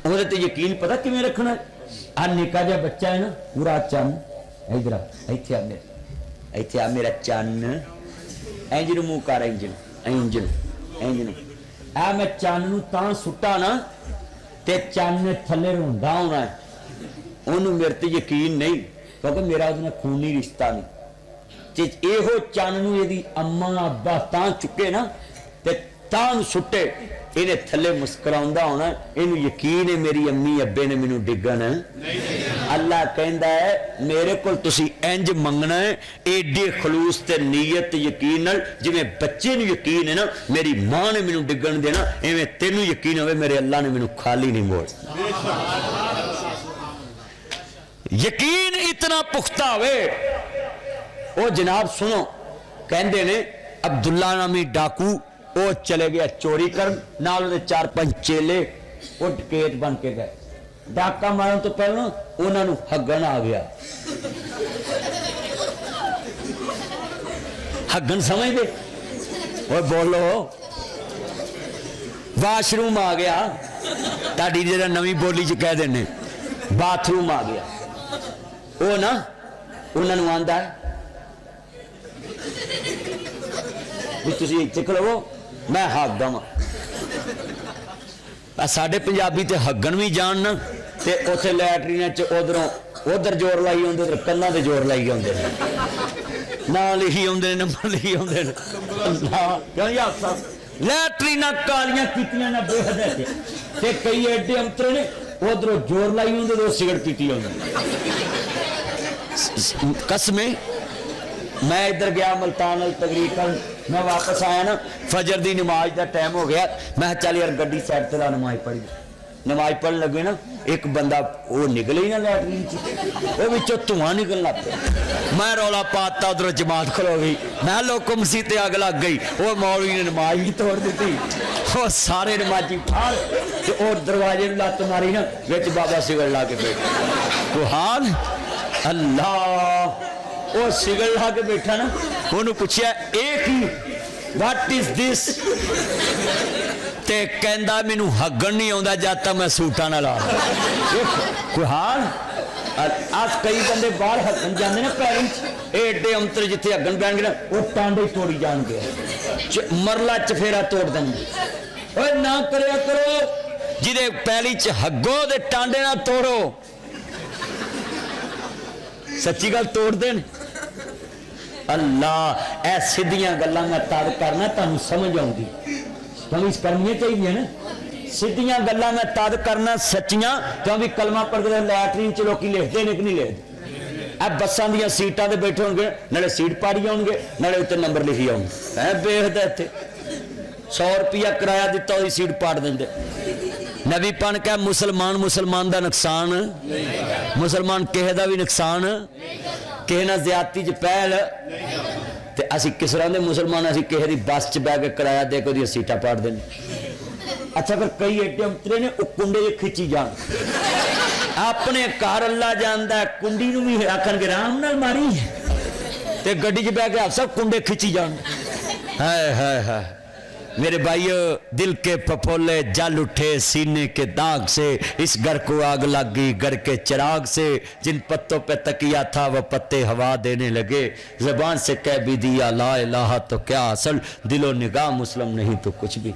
ਉਹਦੇ ਤੇ ਯਕੀਨ ਪਤਾ ਕਿਵੇਂ ਰੱਖਣਾ। ਆ ਨਿੱਕਾ ਜਿਹਾ ਬੱਚਾ ਹੈ ਨਾ, ਪੂਰਾ ਚੰਨ ਇਧਰ ਇੱਥੇ ਆ, ਮੇਰੇ ਇੱਥੇ ਆ ਮੇਰਾ ਚੰਨ, ਇੰਜ ਨੂੰ ਮੂੰਹ ਕਰ, ਇੰਜ ਨੂੰ ਆ ਮੈਂ ਚੰਨ ਨੂੰ ਤਾਂ ਸੁੱਟਾ ਨਾ ਤੇ ਚੰਨ ਨੇ ਥੱਲੇ ਰੋਂਦਾ ਹੋਣਾ। ਉਹਨੂੰ ਮੇਰੇ ਤੇ ਯਕੀਨ ਨਹੀਂ, क्योंकि मेरा उसने खूनी रिश्ता नहीं। एहो चन नूं इहदी अम्मा अब्बा तां चुके ना ते तां सुट्टे, इहने थल्ले मुस्कुराउंदा होना, इहनूं यकीन है मेरी अम्मी अब्बे ने मैनूं डिगण अल्लाह कहंदा है मेरे कोल तुसीं इंज मंगना है, एडे खलूस ते नीयत यकीन नाल, जिवें बच्चे नूं यकीन है ना मेरी मां ने मैनूं डिगण देना, इवें तैनूं यकीन होवे मेरे अल्लाह ने मैनूं खाली नहीं मोड़। यकीन इतना पुख्ता हुए। ओ जनाब सुनो, कहते ने अब्दुल्ला नामी डाकू वो चले गया चोरी कर, नाल उहदे 4-5 चेले वो डकैत बन के गए। डाका मारन तो पहले उन्होंने हगन आ गया। हगन समझ दे, वो बोलो वाशरूम आ गया, ताड़ी जरा नवी बोली च कह देने बाथरूम आ गया। वो ना उन्होंने आंदा भी तुसीं इत्थे खड़ो मैं हगदा वां। साडे पंजाबी ते हगन भी जान ना ते उत्थे लैटरीन च उधरों उधर जोर लाई आउंदे ते कन्नां ते जोर लाई आउंदे, ना लिखी आउंदे, नंबर लिखी आउंदे। क्यों यार लैटरीना कालियां कीतियां ना बेहद ते कई एडे अंतरे ने उधरों जोर लाई आउंदे ते सिगरट पीती आउंदे। कसमे मैं इधर गया मुल्तान तकरीर कर, मैं वापस आया ना फजर की नमाज का टाइम हो गया, मैं चल यार गड्डी साइड ते ला, नमाज पढ़ी। नमाज पढ़न लगे ना एक बंदा वो निकले ही ना लैटरीन च, धुआं निकलन लग पिया। मैं रौला पाता, उधरों जमात खलो गई, मैं लोगों मसीह अग लग गई। वो मौलवी ने नमाज भी तोड़ दी, वो सारे नमाजी फाड़ और दरवाजे में लत्त मारी ना, विच बाबा सिगड़ ला के बैठ। तो हाल अल्लाह, वो सिगड़ ला के बैठा ना, उन्होंने पूछा एक ही व्हाट इज दिस, ते कहंदा मैनू हगन नहीं आउंदा जद तक मैं सूटा ना ला। कोई हाल अस कई बंदे बाहर हगन जाते ना पैरों एडे अंतर जिथे हगन पैणगे ना वो टांडे तोड़ी जाएंगे, मरला चफेरा तोड़ देंगे। ना करया करो, जिदे पैली च हगो दे टांडे ना तोड़ो, सच्ची गल तोड़ देन। अल्लाह ऐ सीधियां गल्लां मैं तद करना तुहानूं समझ आउंदी, समझ करनी चाहिए ना। सीधियां गल्लां मैं तद करना सच्चियां, क्योंकि कलमा पढ़दे लैटरीन च लोग लिखते ने कि नहीं लिखते। अब बसां दियां सीटां ते बैठे होणगे, नाले सीट पाड़ी आउणगे, नाले उत्ते नंबर लिखी आउणगे। है बेखदा इत्थे 100 रुपया किराया दिता ओदी सीट पाड़ देंदे। नबी पन कह मुसलमान दा नुकसान, मुसलमान किसे दा भी नुकसान, किसे नाल ज्यादती च पहल ते असीं किस तरह दे मुसलमान, असीं किसे दी बस च बह के किराया दे के ओदी सीटां पाड़ देने। अच्छा फिर कई एडे अंतरे ने वो कुंडे च खिंची जान, अपने घर अल्लाह जानदा है, कुंडी नूं भी आखणगे राम नाल मारी ते गड्डी च बह के आप सब कुंडे खिंची जान। हाय हाय हाय मेरे भाइयों, दिल के फफोले जल उठे सीने के दाग से, इस घर को आग लग गई घर के चिराग से, जिन पत्तों पे तकिया था वह पत्ते हवा देने लगे, ज़बान से कह भी दिया ला इलाहा तो क्या असल, दिलो निगाह मुस्लिम नहीं तो कुछ भी।